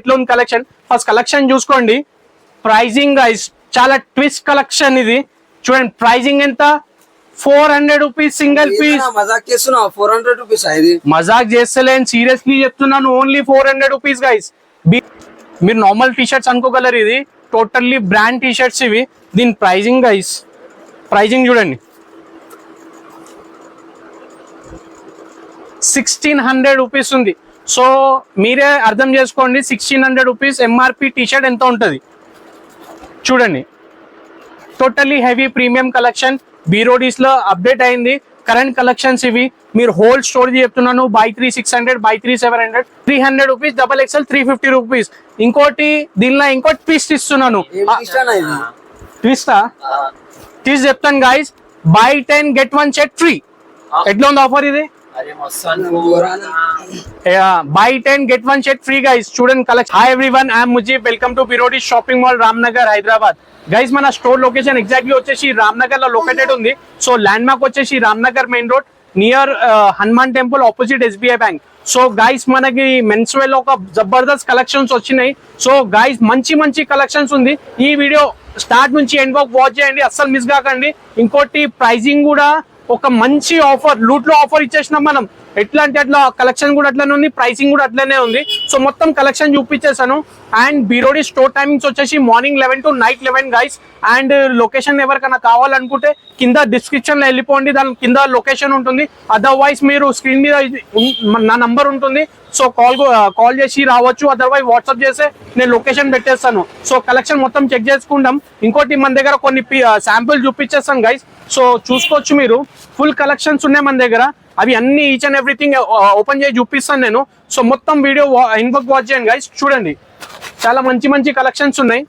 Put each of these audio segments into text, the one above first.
ఎట్లా ఉంది collection. First collection చూసుకోండి. ప్రైజింగ్ గైస్ చాలా ట్విస్ట్ కలెక్షన్ ఇది. చూడండి ప్రైజింగ్ ఎంత, 400 రూపీస్ సింగిల్ పీస్. మజాక్ చేస్తున్నావు, 400 రూపీస్ ఇది. మజాక్ చేస్తలేను, సీరియస్లీ చెప్తున్నాను. Only 400 rupees guys. మీరు నార్మల్ టీ షర్ట్స్ అనుకోగలరు, ఇది టోటల్లీ బ్రాండ్ టీ షర్ట్స్ ఇవి. దీని ప్రైజింగ్ గైస్, ప్రైజింగ్ చూడండి 1600 రూపీస్ ఉంది. సో మీరే అర్థం చేసుకోండి 1600 రూపీస్ ఎంఆర్పి టీ షర్ట్ ఎంత ఉంటుంది చూడండి. టోటల్లీ హెవీ ప్రీమియం కలెక్షన్ బీరోడీస్ లో అప్డేట్ అయింది. కరెంట్ కలెక్షన్స్ ఇవి. మీరు హోల్ స్టోర్ చెప్తున్నాను, buy 3 600, buy 3 700, 300 rupees, double XL 350 rupees. ఇంకోటి దీనిలో ఇంకోటి ట్విస్ట్ ఇస్తున్నాను. ట్విస్టా ట్విస్ట్ చెప్తాను guys. Buy 10 get 1 set free. ఎట్లా ఉంది ఆఫర్ ఇది? Buy 10 get 1 set free guys. చూడండి collection. Hi everyone, I'm Mujeeb. Welcome to బిరోడీ shopping mall, Ramnagar, Hyderabad. Guys మన స్టోర్ లొకేషన్ ఎగ్జాక్ట్లీ వచ్చేసి రామ్నగర్ లో లొకేటెడ్ ఉంది. సో ల్యాండ్ మార్క్ వచ్చేసి Ramnagar main road near Hanuman temple opposite SBI bank. So guys మనకి men's wear లో ఒక జబర్దస్త్ కలెక్షన్స్ వచ్చినాయి. సో గైస్ మంచి మంచి కలెక్షన్స్ ఉంది. ఈ వీడియో స్టార్ట్ నుంచి ఎండ్ వరకు వాచ్ చేయండి, అస్సలు మిస్ కాకండి. ఇంకోటి ప్రైజింగ్ కూడా ఒక మంచి ఆఫర్, లూట్ లో ఆఫర్ ఇచ్చేసినాం మనం. ఎట్లా అంటే అట్లా కలెక్షన్ కూడా అట్లనే ఉంది, ప్రైసింగ్ కూడా అట్లనే ఉంది. సో మొత్తం కలెక్షన్ చూపించేసాను. అండ్ బీరోడీ స్టోర్ టైమింగ్స్ వచ్చేసి morning 11 to night 11 guys. And location ఎవరికైనా కావాలనుకుంటే కింద డిస్క్రిప్షన్ లో వెళ్ళిపోండి, దాని కింద లొకేషన్ ఉంటుంది. అదర్వైజ్ మీరు స్క్రీన్ మీద నా నంబర్ ఉంటుంది. సో కాల్ చేసి రావచ్చు, అదర్వైజ్ వాట్సాప్ చేస్తే నేను లొకేషన్ పెట్టేస్తాను. సో కలెక్షన్ మొత్తం చెక్ చేసుకుంటాం. ఇంకోటి మన దగ్గర కొన్ని శాంపుల్ చూపించేస్తాను గైస్. సో చూసుకోవచ్చు మీరు, ఫుల్ కలెక్షన్స్ ఉన్నాయి మన దగ్గర. అవి అన్ని ఈచ్ అండ్ ఎవ్రీథింగ్ ఓపెన్ చేసి చూపిస్తాను నేను. సో మొత్తం వీడియో ఇన్బాక్ వాచ్ చేయండి గైస్. చూడండి చాలా మంచి మంచి కలెక్షన్స్ ఉన్నాయి.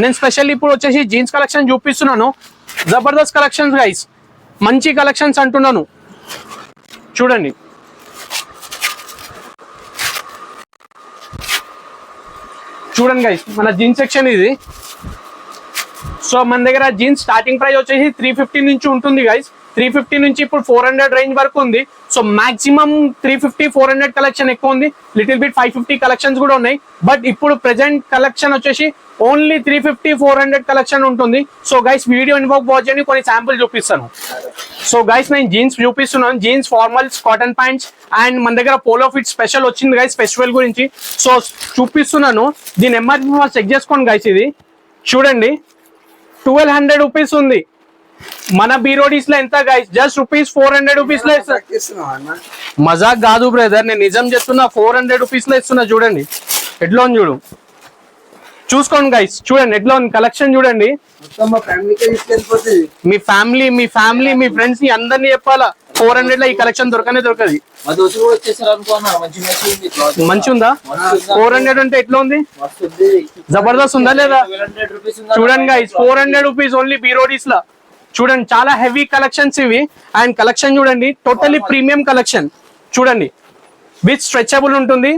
నేను స్పెషల్ ఇప్పుడు వచ్చేసి జీన్స్ కలెక్షన్ చూపిస్తున్నాను. జబర్దస్త్ కలెక్షన్స్ గైస్, మంచి కలెక్షన్స్ అంటున్నాను. చూడండి చూడండి గైస్, మన జీన్స్ సెక్షన్ ఇది. సో మన దగ్గర జీన్స్ స్టార్టింగ్ ప్రైస్ వచ్చేసి 350 నుంచి ఉంటుంది గైస్. 350 నుంచి ఇప్పుడు 400 రేంజ్ వరకు ఉంది. సో మాక్సిమం 350 400 కలెక్షన్ ఎక్కువ ఉంది. లిటిల్ బిట్ 550 కలెక్షన్స్ కూడా ఉన్నాయి. బట్ ఇప్పుడు ప్రెసెంట్ కలెక్షన్ వచ్చేసి ఓన్లీ 350 400 కలెక్షన్ ఉంటుంది. సో గైస్ వీడియో ఇన్వాక్ వాచ్ చేయండి, కొన్ని శాంపుల్ చూపిస్తాను. సో గైస్ నేను జీన్స్ చూపిస్తున్నాను. Jeans, formals, cotton pants and మన దగ్గర పోలో ఫిట్ స్పెషల్ వచ్చింది గైస్ ఫెస్టివల్ గురించి. సో చూపిస్తున్నాను. దీని ఎంఆర్పి చెక్ చేసుకోండి గైస్. ఇది చూడండి 1200 రూపీస్ ఉంది. మన బీరోడీస్ లో ఎంత గైస్? జస్ట్ రూపీస్ 400 రూపీస్ లో ఇస్తున్నా. మజాక్ కాదు బ్రదర్, నేను నిజం చెప్తున్నా. 400 రూపీస్ లో ఇస్తున్నా. చూడండి ఎట్లా ఉంది, చూడు చూసుకోండి గైస్. చూడండి ఎట్లా ఉంది కలెక్షన్. చూడండి మీ ఫ్యామిలీ మీ ఫ్రెండ్స్ ని అందరినీ చెప్పాలా. 400 లో ఈ కలెక్షన్ దొరకనే దొరకది. మంచి ఉందా? 400 అంటే ఎట్లా ఉంది? జబర్దస్త్ ఉందా లేదా? చూడండి గైస్ 400 రూపీస్ ఓన్లీ బీరోడీస్ లా. చూడండి చాలా హెవీ కలెక్షన్స్ ఇవి. అండ్ కలెక్షన్ చూడండి టోటలీ ప్రీమియం కలెక్షన్. చూడండి విత్ స్ట్రెచబుల్ ఉంటుంది.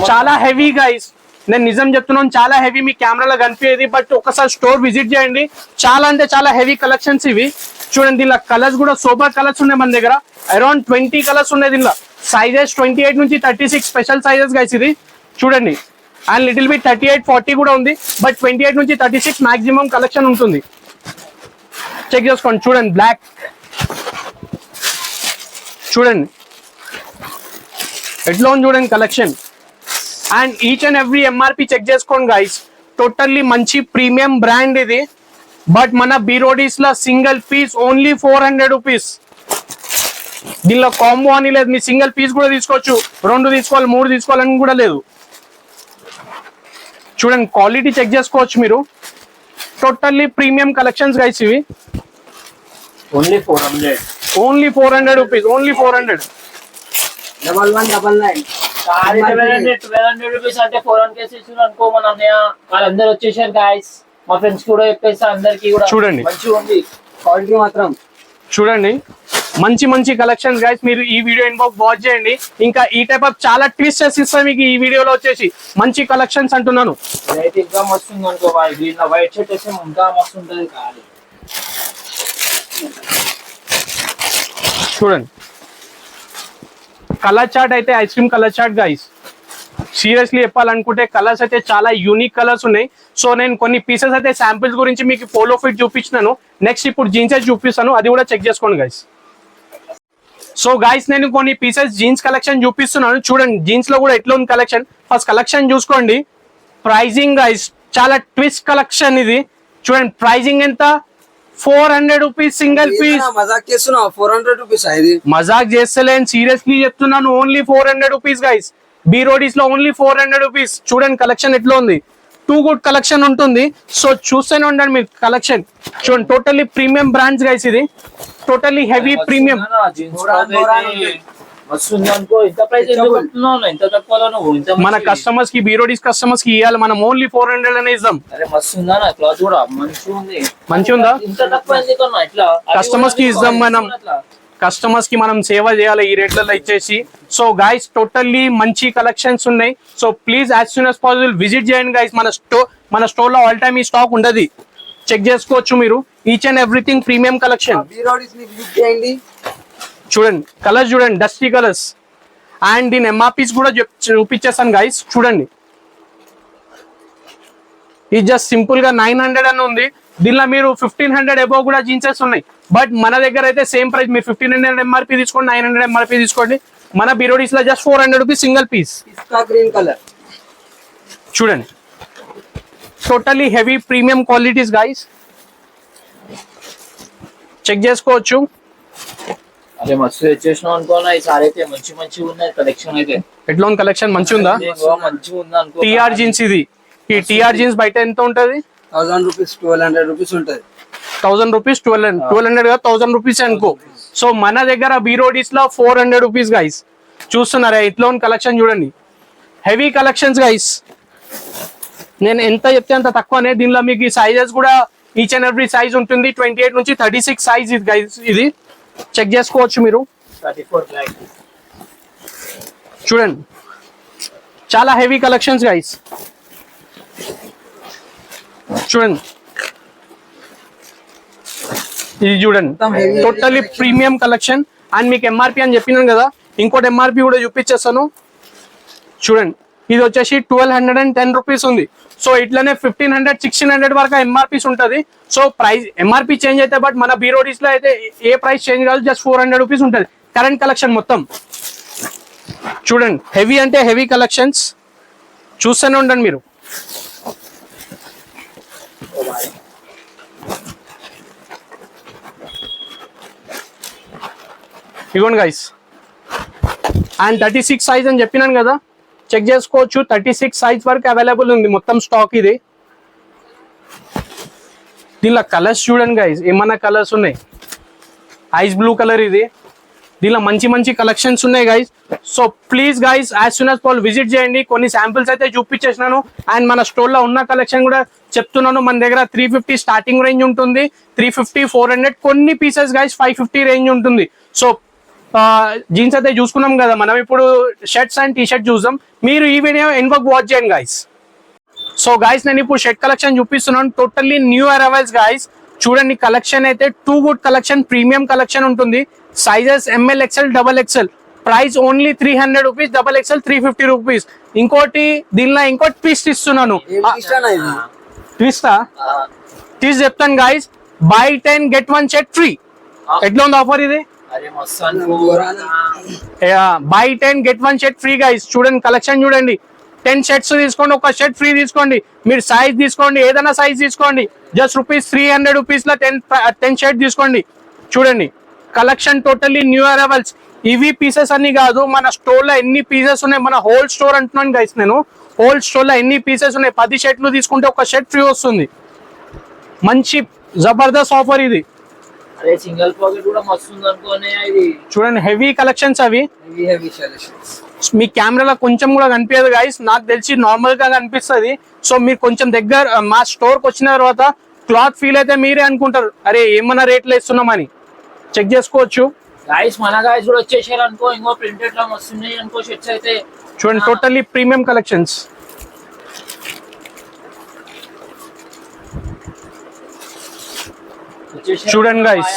చాలా హెవీ గైస్, నేను నిజం చెప్తున్నాను, చాలా హెవీ. మీ కెమెరాలో కనిపించేది, బట్ ఒకసారి స్టోర్ విజిట్ చేయండి. చాలా అంటే చాలా హెవీ కలెక్షన్స్ ఇవి. చూడండి దీనిలో కలర్స్ కూడా సూపర్ కలర్స్ ఉన్నాయి మన దగ్గర. అరౌండ్ 20 కలర్స్ ఉన్నాయి దీనిలో. సైజెస్ 28 నుంచి 36 స్పెషల్ సైజెస్ గైస్ ఇది. చూడండి అండ్ లిటిల్ బిట్ 38 40 కూడా ఉంది. బట్ 28 నుంచి 36 మాక్సిమం కలెక్షన్ ఉంటుంది. చెక్ చేసుకోండి. చూడండి బ్లాక్, చూడండి ఎట్లా ఉంది చూడండి collection. And each and every MRP check చేసుకోండి గైస్. టోటల్లీ మంచి ప్రీమియం బ్రాండ్ ఇది. బట్ మన బీరోడీస్ లో సింగిల్ పీస్ ఓన్లీ 400 రూపీస్. దీనిలో కాంబో అని లేదు, మీ సింగిల్ పీస్ కూడా తీసుకోవచ్చు. 2 తీసుకోవాలి, 3 తీసుకోవాలని కూడా లేదు. చూడండి క్వాలిటీ చెక్ చేసుకోవచ్చు మీరు. టోటల్లీ ప్రీమియం కలెక్షన్స్ గైస్ ఇవి. Only 400 rupees, only 400. 1199 1200 రూపీస్ అంటే 400 కేసెస్ అనుకో. మన అన్నయ్య వాళ్ళందరూ వచ్చేసారు గైస్. మా ఫ్రెండ్స్ కూడా చెప్పేసి అందరికి కూడా చూడండి మంచిగా ఉంది క్వాలిటీ మాత్రం. చూడండి మంచి మంచి కలెక్షన్స్ గైస్. మీరు ఈ వీడియో ఇన్బాక్స్ వాచ్ చేయండి. ఇంకా ఈ టైప్ ఆఫ్ చాలా ట్విస్టర్స్ ఇస్తాం మీకు ఈ వీడియోలో వచ్చేసి. మంచి కలెక్షన్స్ అంటున్నాను. రేట్ ఇంకా మస్తుంది అనుకో. వైట్ షర్ట్ వేస్తే ఇంకా మస్తు ఉంటుంది. కాదు చూడండి కలర్ చార్ట్ అయితే ice cream colour chart guys. Seriously చెప్పాలనుకుంటే కలర్స్ అయితే చాలా యూనిక్ కలర్స్ ఉన్నాయి. సో నేను కొన్ని పీసెస్ అయితే శాంపిల్స్ గురించి మీకు పోలో ఫిట్ చూపించినాను. నెక్స్ట్ ఇప్పుడు జీన్సెస్ చూపిస్తాను, అది కూడా చెక్ చేసుకోండి గైస్. సో గైస్ నేను కొన్ని పీసెస్ జీన్స్ కలెక్షన్ చూపిస్తున్నాను. చూడండి జీన్స్ లో కూడా ఎట్లా ఉంది కలెక్షన్. ఫస్ట్ కలెక్షన్ చూసుకోండి. ప్రైజింగ్ గైస్ చాలా ట్విస్ట్ కలెక్షన్ ఇది. చూడండి ప్రైజింగ్ ఎంత, 400 రూపీస్ సింగిల్ పీస్. మజాక్ చేస్తున్నావు, 400 రూపీస్ ఇది. మజాక్ చేస్తలేను, సీరియస్లీ చెప్తున్నాను. Only 400 rupees guys. B Roadies లో ఓన్లీ 400 రూపీస్. చూడండి కలెక్షన్ ఎట్లా ఉంది, టూ గుడ్ కలెక్షన్ ఉంటుంది. సో చూస్తూనే ఉండండి మీరు కలెక్షన్. చూడండి టోటల్లీ ప్రీమియం బ్రాండ్స్ గైస్, ఇది టోటల్లీ హెవీ ప్రీమియం. మన కస్టమర్స్ కి, బీరోడీస్ కస్టమర్స్ కి ఇవ్వాలి మనం. ఓన్లీ 400 అనే ఇద్దాం. మంచిగా ఉందా? కస్టమర్స్ కి ఇద్దాం మనం, కస్టమర్స్ కి మనం సేవ చేయాలి ఈ రేట్లలో ఇచ్చేసి. సో గైస్ టోటల్లీ మంచి కలెక్షన్స్ ఉన్నాయి. So please as soon as possible visit చేయండి గైస్. మన స్టోర్ లో ఆల్ టైమ్ ఈ స్టాక్ ఉండదు, చెక్ చేసుకోవచ్చు మీరు. Each and everything premium collection. చూడండి కలర్స్, చూడండి డస్టీ కలర్స్. అండ్ దీని ఎంఆర్పీస్ కూడా చూపించేస్తాను గైస్. చూడండి ఇది జస్ట్ సింపుల్ గా 900 అని ఉంది. దీనిలో మీరు 1500 అబౌవ్ కూడా జీన్సెస్ ఉన్నాయి. బట్ మన దగ్గర అయితే సేమ్ ప్రైస్. మీరు 1500 ఎంఆర్పీ తీసుకోండి, 900 ఎంఆర్పీ తీసుకోండి. మన బీరోడీస్ లో just 400 rupees single piece. Green colour చూడండి totally heavy premium qualities guys, check చేసుకోవచ్చు. అదే మస్తు వచ్చేసినాం అనుకోనా. ఈసారి అయితే మంచి మంచి ఉన్నాయి కలెక్షన్. అయితే ఎట్లా ఉంది కలెక్షన్? మంచి ఉందా? మంచిగా ఉంది అనుకో. టీఆర్ జీన్స్ ఇది. ఈ టీఆర్ జీన్స్ బయట ఎంత ఉంటది? 1000 రూపీస్, 1200 రూపీస్ ఉంటది. 1000 రూపీస్, 1200 గా 1000 రూపీస్ అనుకో. సో మన దగ్గర బీరోడీస్ లో 400 రూపీస్ గైస్. చూస్తున్నారా ఇట్లా ఉన్న కలెక్షన్? చూడండి హెవీ కలెక్షన్స్ గైస్. నేను ఎంత చెప్తే అంత తక్కువనే. దీనిలో మీకు ఈ సైజెస్ కూడా ఈచ్ అండ్ ఎవ్రీ సైజ్ ఉంటుంది. 28 నుంచి 36 సైజ్ ఇది గైస్. ఇది చెక్ చేసుకోవచ్చు మీరు. 34 చూడండి చాలా హెవీ కలెక్షన్స్ గైస్. చూడండి ఇది చూడండి టోటల్లీ ప్రీమియం కలెక్షన్. అండ్ మీకు ఎంఆర్పి అని చెప్పినాను కదా, ఇంకోటి ఎంఆర్పి కూడా చూపించేస్తాను. చూడండి ఇది వచ్చేసి 1210 రూపీస్ ఉంది. సో ఇట్లనే 1500, 1600 వరకు ఎంఆర్పీస్ ఉంటుంది. సో ప్రైస్ ఎంఆర్పి చేంజ్ అయితే, బట్ మన బీరోడీస్ లో అయితే ఏ ప్రైస్ చేంజ్ కాదు, జస్ట్ 400 రూపీస్ ఉంటుంది కరెంట్ కలెక్షన్ మొత్తం. చూడండి హెవీ అంటే హెవీ కలెక్షన్స్ చూస్తూనే ఉండండి మీరు. ఇగోండి గైస్. అండ్ 36 సైజ్ అని చెప్పినాను కదా, చెక్ చేసుకోవచ్చు. 36 సైజ్ వరకు అవైలబుల్ ఉంది మొత్తం స్టాక్ ఇది. దీనిలో కలర్స్ చూడండి గైస్, ఏమన్నా కలర్స్ ఉన్నాయి. ఐస్ బ్లూ కలర్ ఇది. దీనిలో మంచి మంచి కలెక్షన్స్ ఉన్నాయి guys. So please guys as soon as possible visit చేయండి. కొన్ని శాంపిల్స్ అయితే చూపించేసినాను. అండ్ మన స్టోర్ లో ఉన్న కలెక్షన్ కూడా చెప్తున్నాను. మన దగ్గర 350 స్టార్టింగ్ రేంజ్ ఉంటుంది, 350, 400, కొన్ని పీసెస్ గైస్ 550 రేంజ్ ఉంటుంది. సో జీన్స్ అయితే చూసుకున్నాం కదా మనం. ఇప్పుడు షర్ట్స్ అండ్ టీ షర్ట్ చూద్దాం. మీరు ఈ వీడియో ఎండ్ వరకు వాచ్ చేయండి గైస్. సో గైస్ నేను ఇప్పుడు షర్ట్ కలెక్షన్ చూపిస్తున్నాను. Totally new arrivals guys. చూడండి కలెక్షన్ అయితే too good collection, premium collection ఉంటుంది. Sizes ML, XL, XXL. Price only 300 rupees, XXL 350 rupees. ఇంకోటి దీనిలో ఇంకోటి ట్విస్ట్ ఇస్తున్నాను. ట్విస్టా? ట్విస్ట్ చెప్తాను guys. Buy 10 get 1 shirt free. ఎట్లా ఉంది ఆఫర్ ఇది? Buy 10 get 1 shirt free guys. చూడండి కలెక్షన్ చూడండి. 10 షర్ట్స్ తీసుకోండి, ఒక షర్ట్ ఫ్రీ తీసుకోండి. మీరు సైజ్ తీసుకోండి, ఏదైనా సైజ్ తీసుకోండి. జస్ట్ రూపీస్ 300 రూపీస్ లో 10 షర్ట్ తీసుకోండి. చూడండి కలెక్షన్ టోటల్లీ న్యూ అరైవల్స్. ఇవి పీసెస్ అన్ని కాదు, మన స్టోర్ లో ఎన్ని పీసెస్ ఉన్నాయి. మన హోల్ స్టోర్ అంటున్నాను గైస్ నేను. హోల్ స్టోర్ లో ఎన్ని పీసెస్ ఉన్నాయి. 10 షర్ట్లు తీసుకుంటే ఒక షర్ట్ ఫ్రీ వస్తుంది. మంచి జబర్దస్త్ ఆఫర్ ఇది. అదే సింగిల్ పాకెట్ కూడా మస్తు ఉంది అనుకోనే. ఇది చూడండి హెవీ కలెక్షన్స్ అవి. మీ కెమెరాలో కొంచెం కూడా కనిపించదు గైస్, నాకు తెలిసి నార్మల్ గా కనిపిస్తుంది. సో మీరు కొంచెం దగ్గర మా స్టోర్ కి వచ్చిన తర్వాత క్లాత్ ఫీల్ అయితే మీరే అనుకుంటారు, అరే ఏమన్నా రేట్లు ఇస్తున్నామని. చెక్ చేసుకోవచ్చు గైస్. మన గైస్ కూడా వచ్చేసారు అనుకో. ఇంకో ప్రింటెడ్ లా వస్తున్నాయి అనుకో షర్ట్స్ అయితే. చూడండి టోటల్లీ ప్రీమియం కలెక్షన్స్. చూడండి గైస్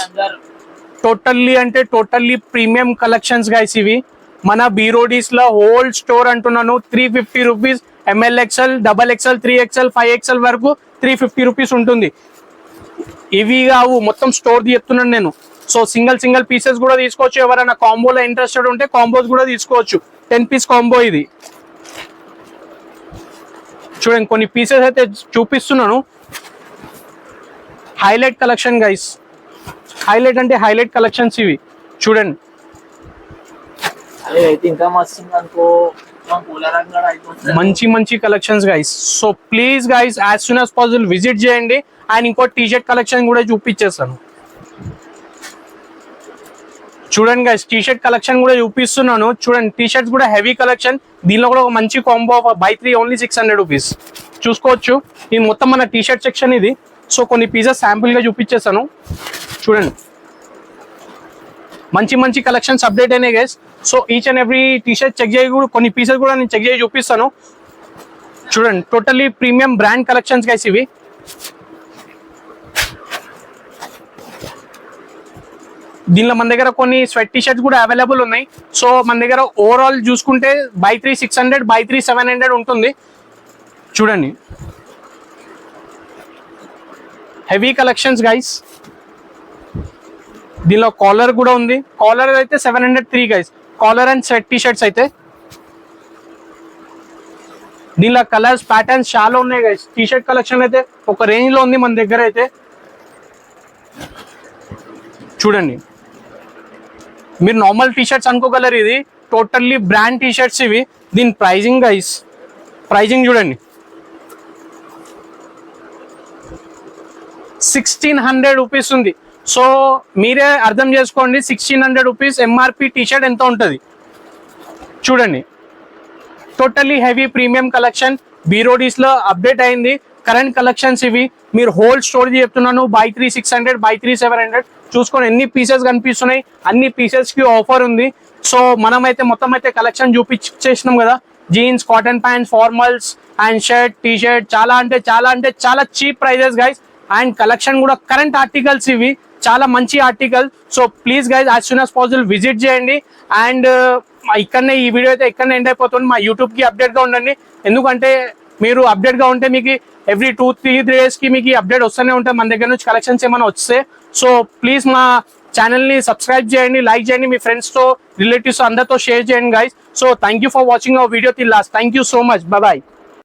టోటల్లీ అంటే టోటల్లీ ప్రీమియం కలెక్షన్స్ గైస్ ఇవి. మన బీరోడీస్ లో హోల్ స్టోర్ అంటున్నాను 350 rupees, ML XL, XXL, 3XL, 5XL వరకు 350 రూపీస్ ఉంటుంది. ఇవి కావు, మొత్తం స్టోర్ చెప్తున్నాను నేను. సో సింగిల్ పీసెస్ కూడా తీసుకోవచ్చు. ఎవరైనా కాంబోలో ఇంట్రెస్టెడ్ ఉంటే కాంబోస్ కూడా తీసుకోవచ్చు. 10 పీస్ కాంబో ఇది. చూడండి కొన్ని పీసెస్ అయితే చూపిస్తున్నాను. హైలైట్ కలెక్షన్ గైస్, హైలైట్ అంటే హైలైట్ కలెక్షన్స్ ఇవి చూడండి. అదే అయితే ఇంకా మస్తు అనుకో, మంచి collections guys. So please guys as soon as possible visit చేయండి. అండ్ ఇంకో టీషర్ట్ కలెక్షన్ కూడా చూపించేస్తాను. చూడండి గైస్, టీషర్ట్ కలెక్షన్ కూడా చూపిస్తున్నాను. చూడండి టీషర్ట్స్ కూడా హెవీ కలెక్షన్. దీనిలో కూడా ఒక మంచి combo of buy 3 only 600 rupees చూసుకోవచ్చు. ఇది మొత్తం మన టీషర్ట్ సెక్షన్ ఇది. సో కొన్ని పీసెస్ శాంపుల్ గా చూపించేస్తాను చూడండి. మంచి కలెక్షన్స్ అప్డేట్ అయినాయి guys. So each and every T-shirt check చేయ కూడా కొన్ని పీసెస్ కూడా నేను చెక్ చేసి చూపిస్తాను చూడండి. Totally premium brand collections guys ఇవి. దీనిలో మన దగ్గర కొన్ని స్వెట్ టీషర్ట్స్ కూడా అవైలబుల్ ఉన్నాయి. సో మన దగ్గర ఓవరాల్ చూసుకుంటే బై 3 600, బై 3 700 ఉంటుంది చూడండి. Heavy collections guys. దీనిలో కాలర్ కూడా ఉంది. కాలర్ అయితే 703 guys, collar and sweat T-shirts అయితే. దీనిలో కలర్స్ ప్యాటర్న్స్ చాలా ఉన్నాయి గైస్. టీషర్ట్ కలెక్షన్ అయితే ఒక రేంజ్ లో ఉంది మన దగ్గర అయితే చూడండి. మీరు నార్మల్ టీషర్ట్స్ అనుకోగలరు, ఇది టోటల్లీ బ్రాండ్ టీషర్ట్స్ ఇవి. దీని ప్రైజింగ్ గైస్, ప్రైజింగ్ చూడండి 1600 రూపీస్ ఉంది. సో మీరే అర్థం చేసుకోండి 1600 రూపీస్ ఎంఆర్పి టీషర్ట్ ఎంత ఉంటుంది చూడండి. టోటల్లీ హెవీ ప్రీమియం కలెక్షన్ బీరోడీస్ లో అప్డేట్ అయింది. కరెంట్ కలెక్షన్స్ ఇవి. మీరు హోల్ స్టోర్ చెప్తున్నాను బై 3 600, బై 3 700 చూసుకొని ఎన్ని పీసెస్ కనిపిస్తున్నాయి. అన్ని పీసెస్ కి ఆఫర్ ఉంది. సో మనమైతే మొత్తం అయితే కలెక్షన్ చూపించేసినాం కదా. Jeans, cotton pants, formals and shirt, T shirt చాలా cheap prices guys. And collection కూడా కరెంట్ ఆర్టికల్స్ ఇవి, చాలా మంచి article. So please guys as soon as possible visit చేయండి. అండ్ ఇక్కడనే ఈ వీడియో అయితే ఇక్కడనే ఎండ్ అయిపోతుంది. మా యూట్యూబ్ కి అప్డేట్ గా ఉండండి. ఎందుకంటే మీరు అప్డేట్ గా ఉంటే మీకు ఎవ్రీ 2-3 days కి మీకు అప్డేట్ వస్తూనే ఉంటాయి మన దగ్గర నుంచి కలెక్షన్స్ ఏమైనా వస్తే. సో ప్లీజ్ మా ఛానల్ ని సబ్స్క్రైబ్ చేయండి, లైక్ చేయండి, మీ ఫ్రెండ్స్ తో రిలేటివ్స్ అందరితో షేర్ చేయండి guys. So thank you for watching our video till last. Thank you so much. By.